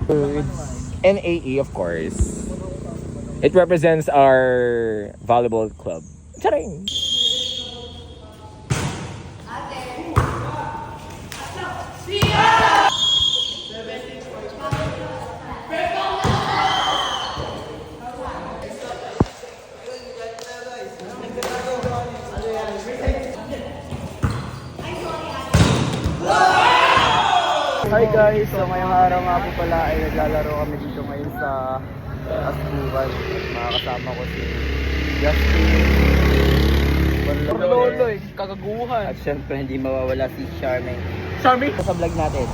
It's NAE, of course. It represents our volleyball club. Charing! Hi guys! So ngayong araw nga po pala ay naglalaro kami dito ngayon sa Asbukan. Makakasama ko si Justin, Loloy, kagaguhan. at syempre hindi mawawala si Charmaine Charmy! sa vlog natin.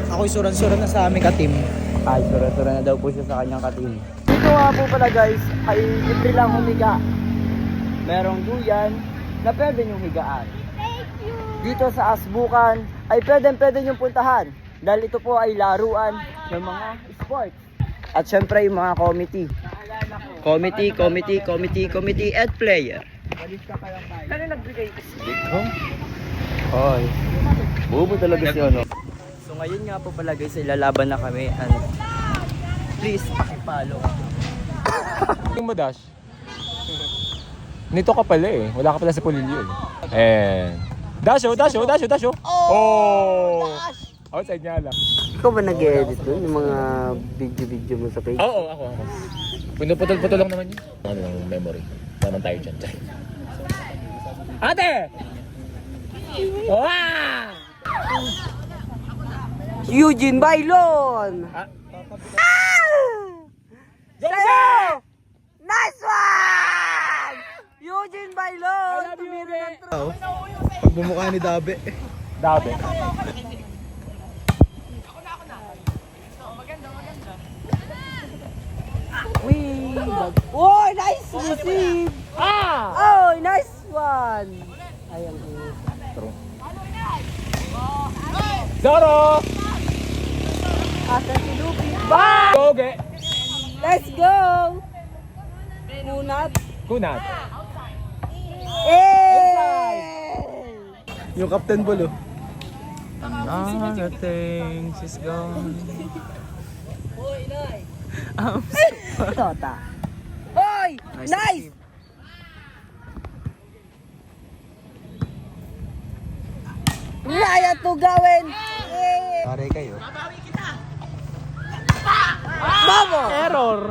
Ako'y suran-suran na sa aming ka-team. Ay, sura-sura na daw po siya sa kanyang katim. Dito nga po pala guys, ay libre lang humiga. Merong duyan na pwede niyong higaan. Dito sa Asbukan ay pwede niyong puntahan dahil ito po ay laruan ng mga sports. At syempre yung mga committee at player. Kano nagbigay? Bigho? Hoy. Bubo talaga si ano. So ngayon nga po pala guys, ilalaban na kami and please pakipalo. Yung mo, Dash? Nito ka pala eh. Wala ka pala sa Pulilio eh. Dasho! Oh! Outside nga lang. Ikaw ba nag-edit doon yung mga video mo sa page? Oo, ako. Pinuputol-putol lang naman yun. Ano lang yung memory. Naman tayo dyan. Ate! Wow! Eugene Bailon! Sa'yo! Nice one! Eugene Bailon! Tumira ng Pag bumukha ni Dabe. Dabe. Oh, nice receive! Oh, nice one! Ayan. Zoro! Asa si Lupi. Goge! Let's go! Kunat. Hey! Yung Captain Ball, oh. Another thing is gone. Tota. Hoy! Nice! Raya to gawin! Pare kayo. Babo! Error!